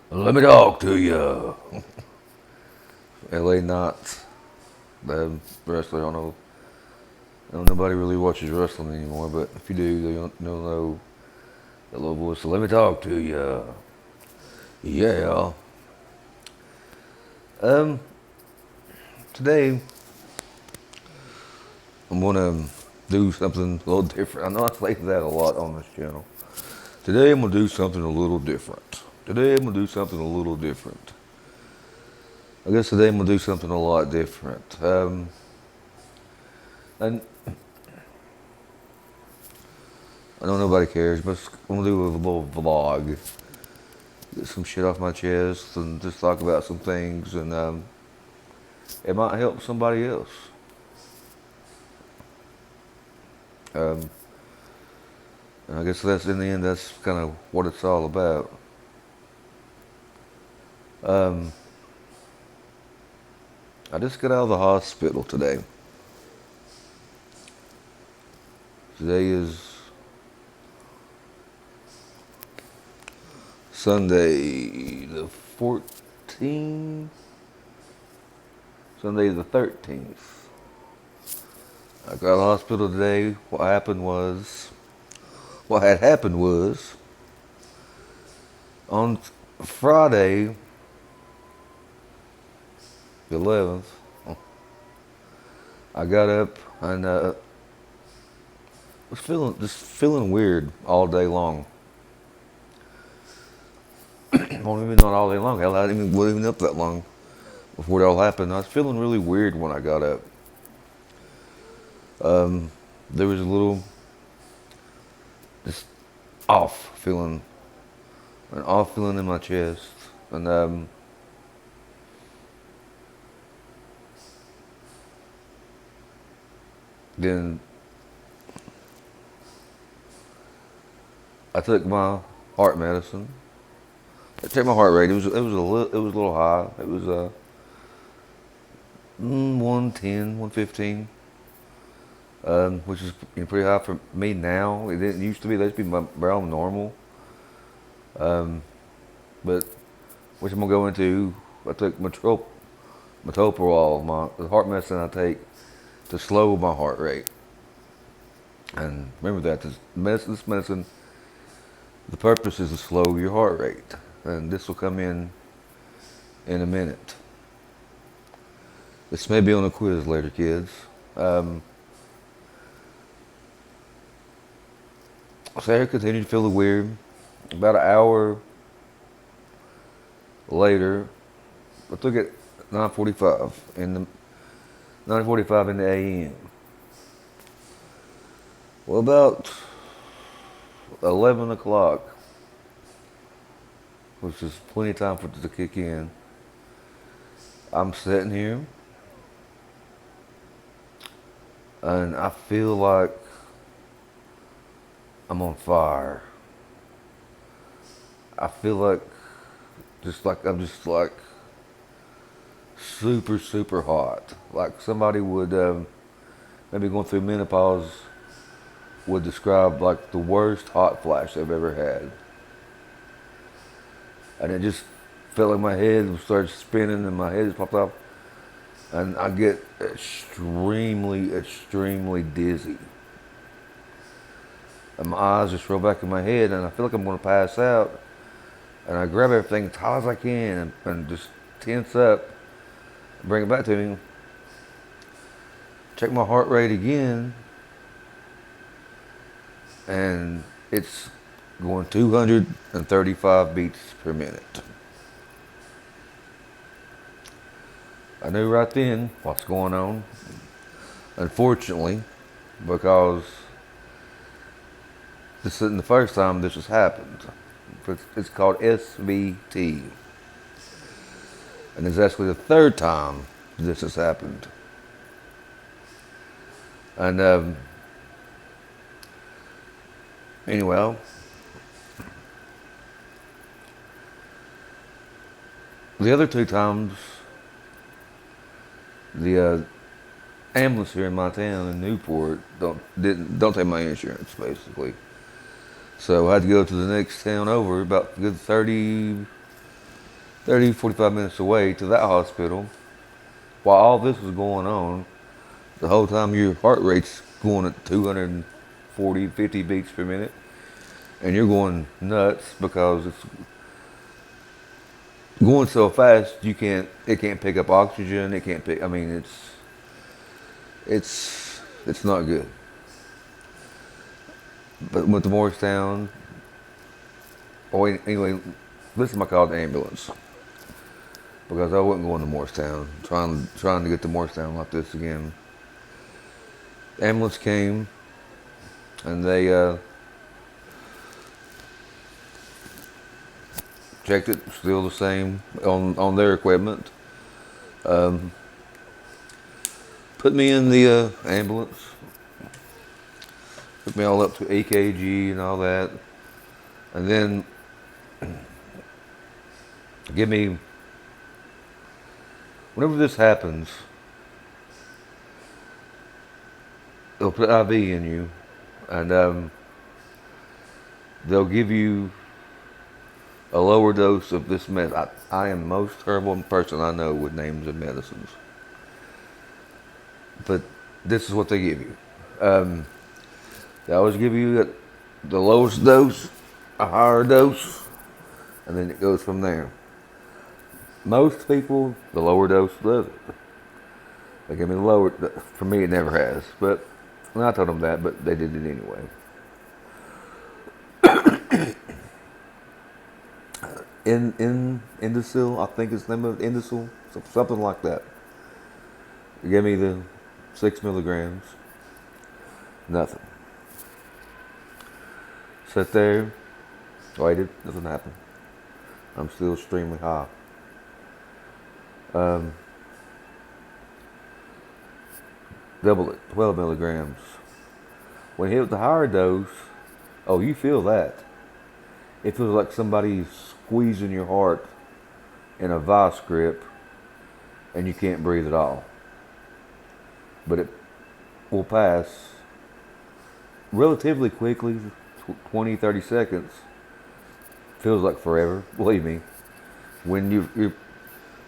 Let me talk to you. LA Knight, the wrestler. I don't know nobody really watches wrestling anymore, but if you do, they'll know that little voice. Let me talk to you. Yeah. Um, Today I'm gonna do something a little different. I know I say that a lot on this channel. Today I'm gonna do something a little different. Today I'm gonna do something a little different. I guess today I'm gonna do something a lot different. And I know nobody cares, but I'm gonna do a little vlog, get some shit off my chest, and just talk about some things, and it might help somebody else. Um, and I guess that's in the end, that's kind of what it's all about. Um, I just got out of the hospital today. Today is Sunday the 14th. Sunday the 13th. I got out of the hospital today. What had happened was, on Friday the 11th, I got up and was feeling weird all day long. Well, maybe not all day long. Hell, I wasn't even up that long before it all happened. I was feeling really weird when I got up. There was a little just off feeling, an off feeling in my chest, and then I took my heart medicine. I checked my heart rate. It was a little high. It was 110, 115, which is pretty high for me now. It didn't used to be. That used to be around normal. But which I'm gonna go into. I took metoprolol, the heart medicine I take to slow my heart rate. And remember that this medicine, the purpose is to slow your heart rate, and this will come in a minute. This may be on a quiz later, kids. So I continued to feel weird. About an hour later, I took it 9:45 in the 9:45 in the a.m. Well, about 11 o'clock, which is plenty of time for it to kick in. I'm sitting here, and I feel like I'm on fire. I feel like I'm just like super, super hot. Like somebody would, maybe going through menopause, would describe like the worst hot flash they've ever had. And it just felt like my head started spinning and my head just popped off. And I get extremely, extremely dizzy. And my eyes just roll back in my head and I feel like I'm going to pass out. And I grab everything as high as I can and just tense up, bring it back to me. Check my heart rate again, and it's going 235 beats per minute. I knew right then what's going on. Unfortunately, because this isn't the first time this has happened. It's called SVT. And it's actually the third time this has happened. And anyway, the other two times, the ambulance here in my town in Newport don't take my insurance basically. So I had to go to the next town over, about a good 30 30, 45 minutes away to that hospital. While all this was going on, the whole time your heart rate's going at 240, 50 beats per minute, and you're going nuts because it's going so fast it can't pick up oxygen. It can't pick. I mean, it's not good. But went to Morristown. Oh, anyway, this is my call to ambulance because I wasn't going to Morristown. Trying to get to Morristown like this again. Ambulance came, and they checked it. Still the same on their equipment. Um, Put me in the ambulance. Put me all up to EKG and all that, and then give me. Whenever this happens, they'll put IV in you, and they'll give you a lower dose of this med. I am the most terrible person I know with names of medicines, but this is what they give you. They always give you the lowest dose, a higher dose, and then it goes from there. Most people, the lower dose does it. They give me the lower. For me, it never has. But I told them that, but they did it anyway. Indocil, I think it's the name of Indocil, something like that. They gave me the 6 milligrams. Nothing. Sat there, waited, nothing happened. I'm still extremely high. Double it, 12 milligrams. When you hit the higher dose, oh, you feel that. It feels like somebody's squeezing your heart in a vice grip and you can't breathe at all. But it will pass relatively quickly, 20, 30 seconds. Feels like forever, believe me. When your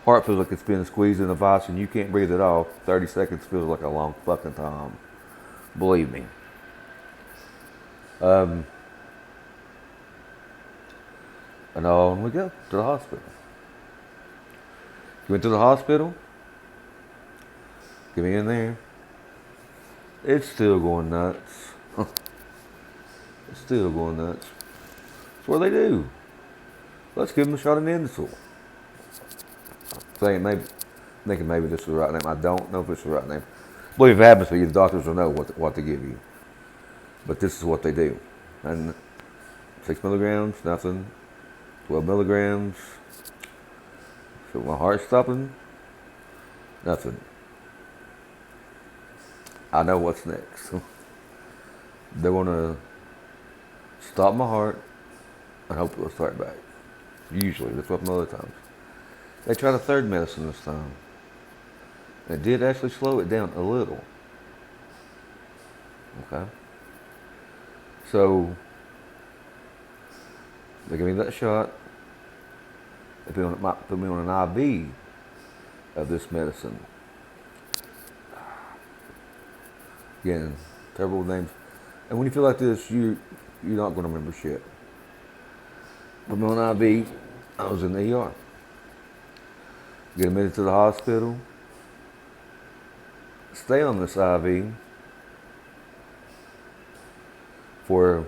heart feels like it's been squeezed in a vice and you can't breathe at all, 30 seconds feels like a long fucking time. Believe me. And on we go to the hospital. You went to the hospital? Get me in there. It's still going nuts. It's still going nuts. That's what they do. Let's give them a shot of Indocil. Thinking maybe this is the right name. I don't know if it's the right name. But if it happens to you, the doctors will know what to give you. But this is what they do. And 6 milligrams, nothing. 12 milligrams. So my heart's stopping. Nothing. I know what's next. They want to stop my heart and hope it'll start back. Usually, that's what other times. They tried a third medicine this time. It did actually slow it down a little. Okay. So, they gave me that shot. They put me on an IV of this medicine. Again, terrible names. And when you feel like this, you're not going to remember shit. Put me on an IV. I was in the ER. Get admitted to the hospital. Stay on this IV for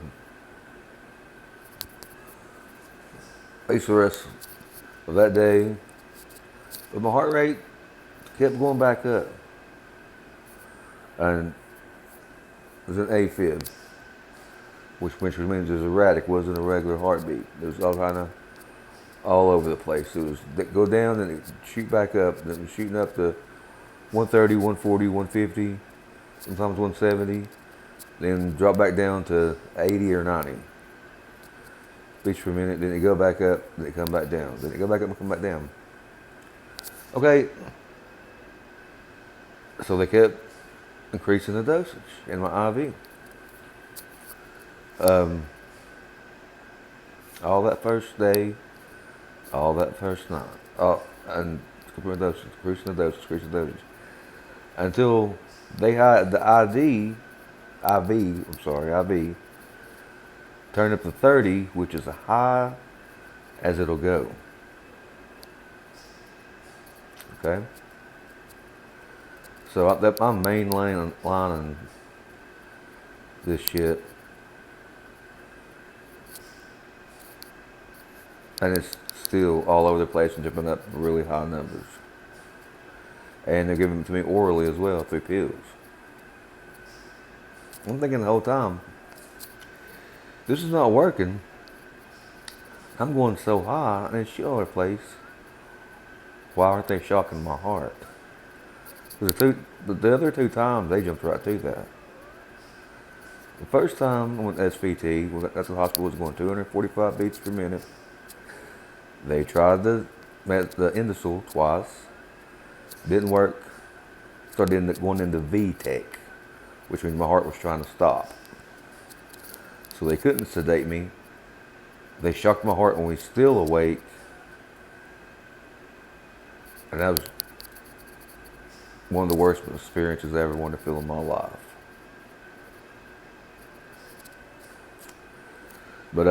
at least the rest of that day. But my heart rate kept going back up. And it was an AFib, which means it was erratic, wasn't a regular heartbeat. It was all kind of all over the place. It was go down, then it shoot back up, then it was shooting up to 130, 140, 150, sometimes 170, then drop back down to 80 or 90 beats per minute, then it go back up, then it come back down, then it go back up and come back down. Okay, so they kept increasing the dosage in my IV. All that first day, all that first night. and increasing the dosage, until they had the IV, turn up to 30, which is as high as it'll go. Okay? So I'm mainlining this shit, and it's still all over the place and jumping up really high numbers. And they're giving it to me orally as well, through pills. I'm thinking the whole time, this is not working. I'm going so high and it's shit all over the place. Why aren't they shocking my heart? The other two times, they jumped right to that. The first time I went to SVT, that's the hospital was going 245 beats per minute. They tried the Indocil twice. Didn't work. Started going into VTEC, which means my heart was trying to stop. So they couldn't sedate me. They shocked my heart when we still awake. And that was one of the worst experiences I ever wanted to feel in my life. But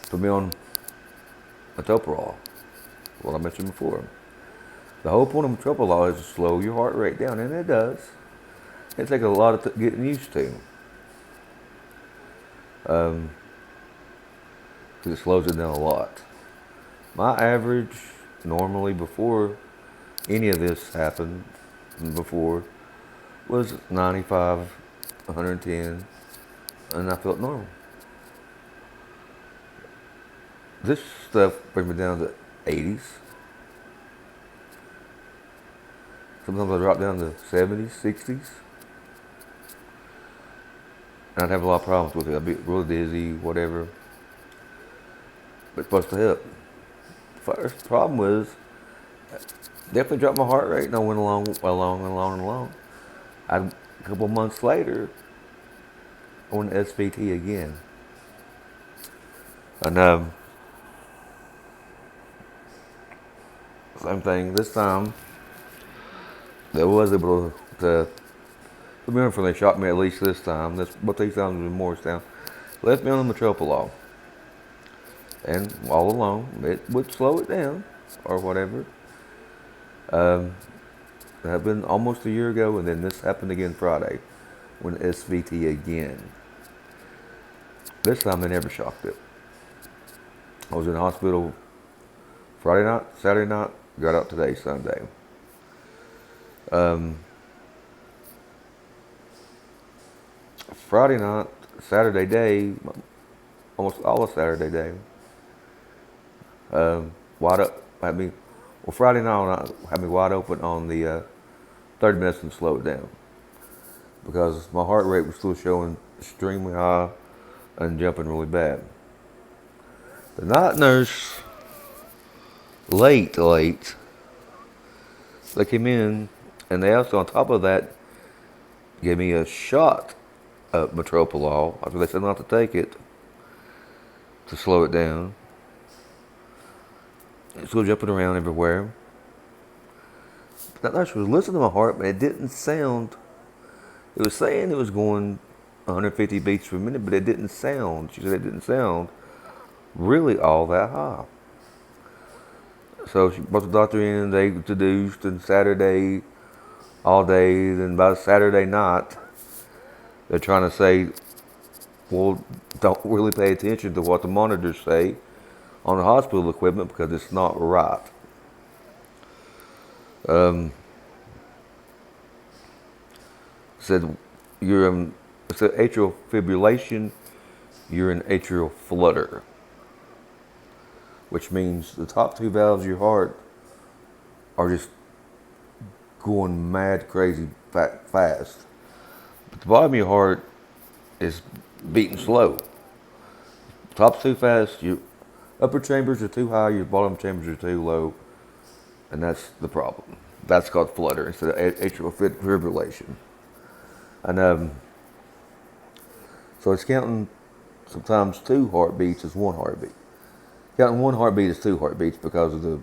put me on metoprolol, what I mentioned before. The whole point of metoprolol is to slow your heart rate down, and it does. It takes a lot of getting used to. Because it slows it down a lot. My average, normally before any of this happened, before, was 95, 110, and I felt normal. This stuff brings me down to 80s. Sometimes I drop down to 70s, 60s. And I'd have a lot of problems with it. I'd be really dizzy, whatever. But it's supposed to help. First problem was, definitely dropped my heart rate, and I went along. A couple months later, I went to SVT again. And same thing. This time, they was able to put me on for they shot me at least this time. Both these times in Morristown. Left me on the metoprolol. And all along, it would slow it down, or whatever. That happened almost a year ago, and then this happened again Friday, when SVT again. This time they never shocked it. I was in the hospital Friday night, Saturday night, got out today, Sunday. Friday night, Saturday day, almost all of Saturday day, wide up, Friday night had me wide open on the 30 minutes and slowed down. Because my heart rate was still showing extremely high and jumping really bad. The night nurse, late, they came in and they also on top of that gave me a shot of metoprolol after they said not to take it to slow it down. It's still jumping around everywhere. That nurse was listening to my heart, but it didn't sound. It was saying it was going 150 beats per minute, but it didn't sound. She said it didn't sound really all that high. So she brought the doctor in, they deduced, and Saturday all day, then by Saturday night, they're trying to say, well, don't really pay attention to what the monitors say on the hospital equipment because it's not right. Said you're in atrial fibrillation, you're in atrial flutter, which means the top two valves of your heart are just going mad, crazy, fast. But the bottom of your heart is beating slow. Top's too fast, your upper chambers are too high, your bottom chambers are too low, and that's the problem. That's called flutter instead of atrial fibrillation. And so it's counting sometimes two heartbeats as one heartbeat. Counting one heartbeat is two heartbeats because of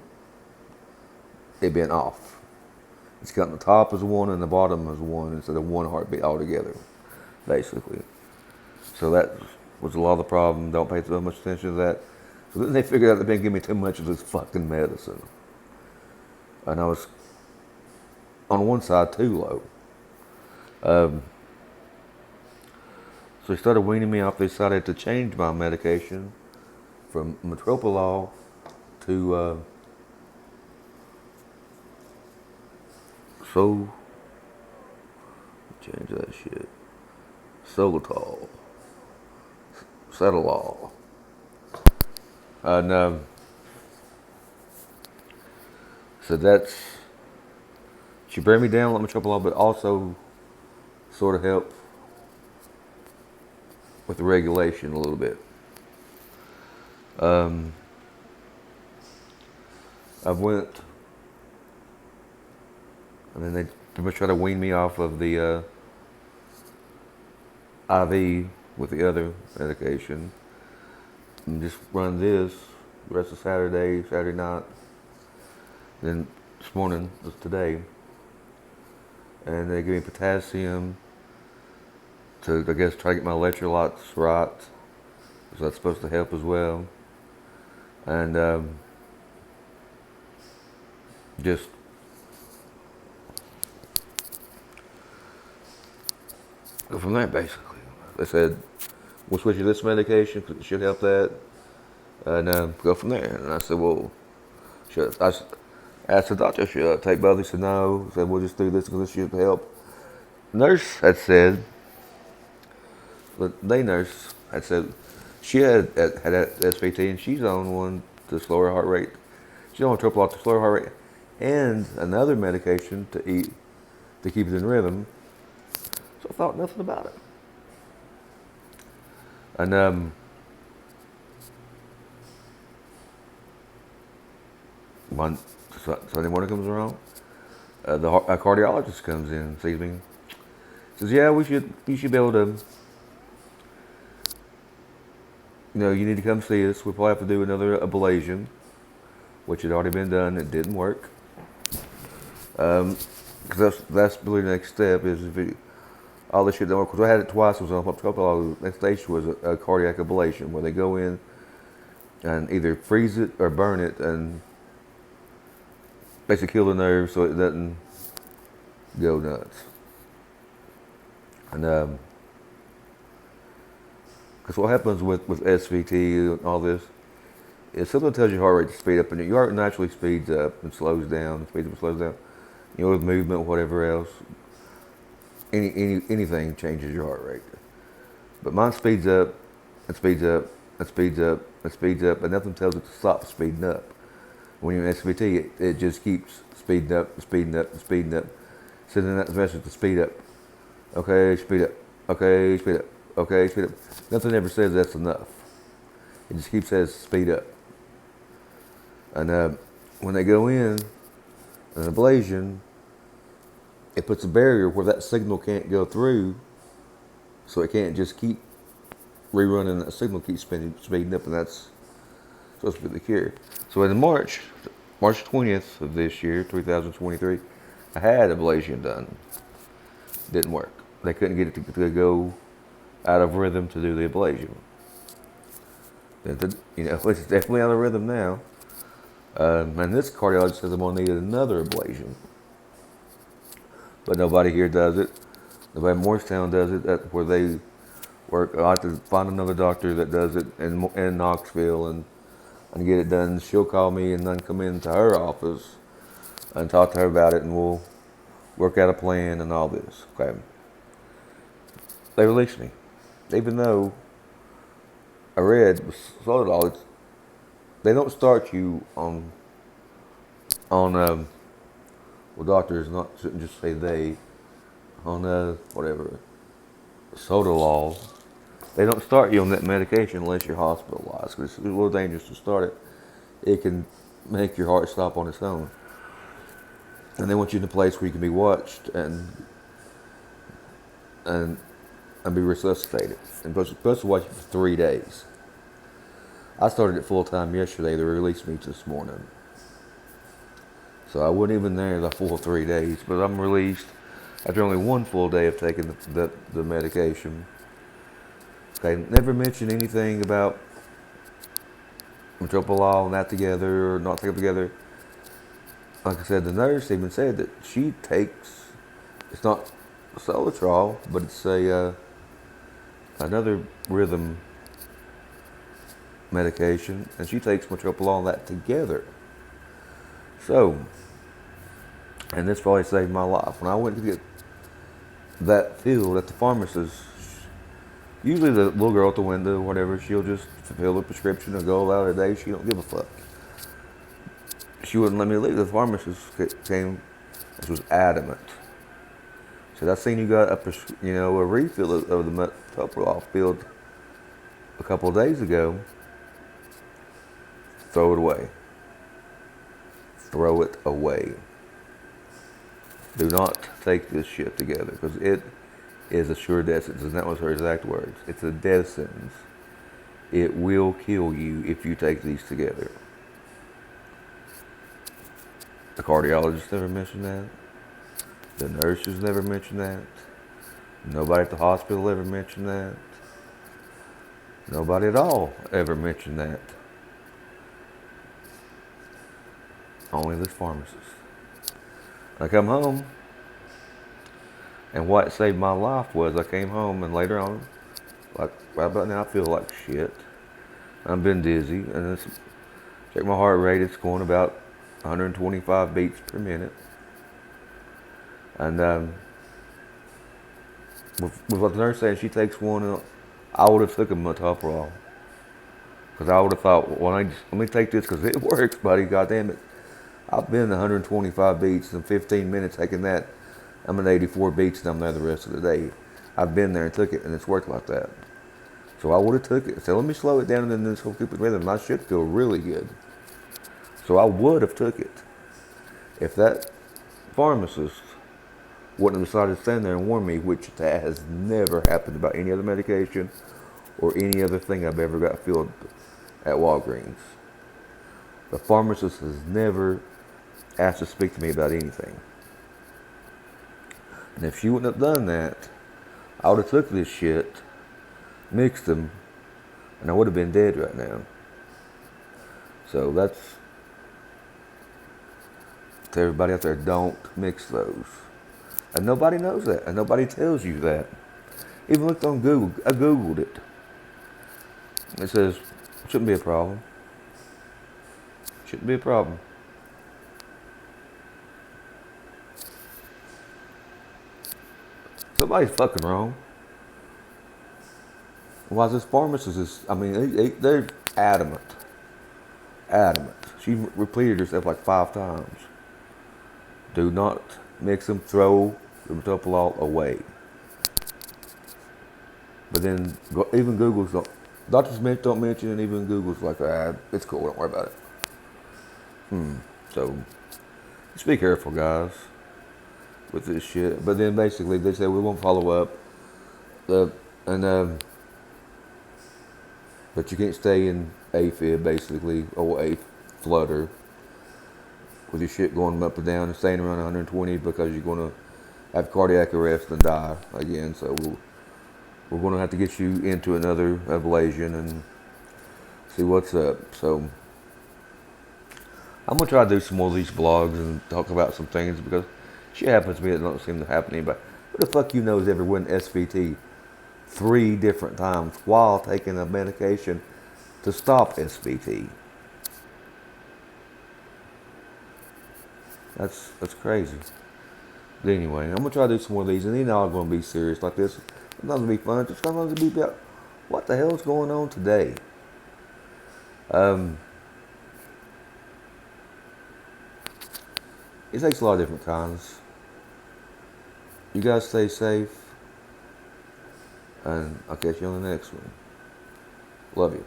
it being off. It's counting the top as one and the bottom as one instead of one heartbeat altogether, basically. So that was a lot of the problem. Don't pay so much attention to that. So then they figured out they've been giving me too much of this fucking medicine. And I was on one side too low. So they started weaning me off. They decided to change my medication from metoprolol to change that shit. Solitol. Cetalol. And so she bring me down, let me metoprolol, but also sort of help with the regulation a little bit. I went, and then they pretty much try to wean me off of the IV with the other medication, and just run this the rest of Saturday night, then this morning, just today, and they give me potassium to, I guess, try to get my electrolytes right, so that's supposed to help as well, and just go from there, basically. They said, we'll switch you to this medication because it should help that, and go from there. And I said, well, I asked the doctor, should I take both? He said, no. He said, we'll just do this because this should help. Nurse had said, the nurse had said, she had SVT and she's on one to slow her heart rate. She's on metoprolol to slow her heart rate and another medication to eat to keep it in rhythm. So I thought nothing about it. And Sunday morning comes around, a cardiologist comes in, sees me, says, yeah, you should be able to, you need to come see us. We'll probably have to do another ablation, which had already been done. It didn't work. Because that's really the next step is all this shit don't work. Because I had it twice. It was on metoprolol. The next stage was a cardiac ablation where they go in and either freeze it or burn it and basically kill the nerve so it doesn't go nuts. And because what happens with SVT and all this is something tells your heart rate to speed up, and your heart naturally speeds up and slows down, speeds up and slows down. With movement, whatever else, anything changes your heart rate. But mine speeds up and speeds up and speeds up and speeds up, and nothing tells it to stop speeding up. When you're in SVT, it just keeps speeding up and speeding up and speeding up, sending that message to speed up. Okay, speed up. Okay, speed up. Okay, speed up. Nothing ever says that's enough. It just keeps saying speed up. And when they go in an ablation, it puts a barrier where that signal can't go through, so it can't just keep rerunning. That signal keeps speeding up, and that's supposed to be the cure. So in March 20th of this year, 2023, I had ablation done. Didn't work. They couldn't get it to go out of rhythm to do the ablation. It's definitely out of rhythm now. And this cardiologist says I'm going to need another ablation. But nobody here does it. Nobody in Morristown does it. That's where they work. I have to find another doctor that does it in Knoxville and get it done. She'll call me and then come into her office and talk to her about it, and we'll work out a plan and all this. Okay. They released me. Even though I read Solitol, they don't start you on well, doctors shouldn't just say they, on whatever, Solitol. They don't start you on that medication unless you're hospitalized, because it's a little dangerous to start it. It can make your heart stop on its own. And they want you in a place where you can be watched and be resuscitated. And supposed to watch you for 3 days. I started it full time yesterday. They released me this morning. So I wasn't even there the full 3 days, but I'm released after only one full day of taking the medication. Okay, never mentioned anything about metoprolol and that together or not taking together. Like I said, the nurse even said that she takes, it's not Solitrol, but it's another rhythm medication, and she takes metoprolol and that together. So, and this probably saved my life. When I went to get that filled at the pharmacist, usually the little girl at the window, whatever, she'll just fulfill the prescription and go about her day. She don't give a fuck. She wouldn't let me leave. The pharmacist came and was adamant. Said, I seen you got a refill of the metoprolol filled a couple of days ago. Throw it away. Throw it away. Do not take this shit together, because it is a sure death sentence, and that was her exact words. It's a death sentence. It will kill you if you take these together. The cardiologist never mentioned that. The nurses never mentioned that. Nobody at the hospital ever mentioned that. Nobody at all ever mentioned that. Only this pharmacist. I come home, and what saved my life was I came home, and later on, like right about now, I feel like shit. I've been dizzy, and check my heart rate. It's going about 125 beats per minute. And with what the nurse said, she takes one. I would have took a metoprolol, because I would have thought, well, let me take this because it works, buddy. God damn it. I've been 125 beats in 15 minutes taking that. I'm at 84 beats and I'm there the rest of the day. I've been there and took it, and it's worked like that. So I would have took it. So let me slow it down, and then this whole stupid rhythm. I should feel really good. So I would have took it if that pharmacist wouldn't have decided to stand there and warn me, which that has never happened about any other medication or any other thing I've ever got filled at Walgreens. The pharmacist has never asked to speak to me about anything. And if she wouldn't have done that, I would have took this shit, mixed them, and I would have been dead right now. So that's, to everybody out there, don't mix those. And nobody knows that, and nobody tells you that. Even looked on Google. I Googled it. It says, shouldn't be a problem. Shouldn't be a problem. Somebody's fucking wrong. Why this pharmacist they're adamant. Adamant. She repeated herself like 5 times. Do not mix them, throw the metoprolol away. But then even Google's, doctors don't mention it, even Google's like, it's cool, don't worry about it. So, just be careful, guys, with this shit. But then basically they said we won't follow up. But you can't stay in AFib, basically, or a flutter, with your shit going up and down and staying around 120, because you're going to have cardiac arrest and die again. So we're going to have to get you into another ablation and see what's up. So I'm going to try to do some more of these vlogs and talk about some things, because shit happens to me that don't seem to happen to anybody. Who the fuck you know has ever went SVT 3 different times while taking a medication to stop SVT? That's crazy. But anyway, I'm going to try to do some more of these, and they're not going to be serious like this. It's not going to be fun. It's just going to be about what the hell is going on today. It takes a lot of different kinds. You guys stay safe, and I'll catch you on the next one. Love you.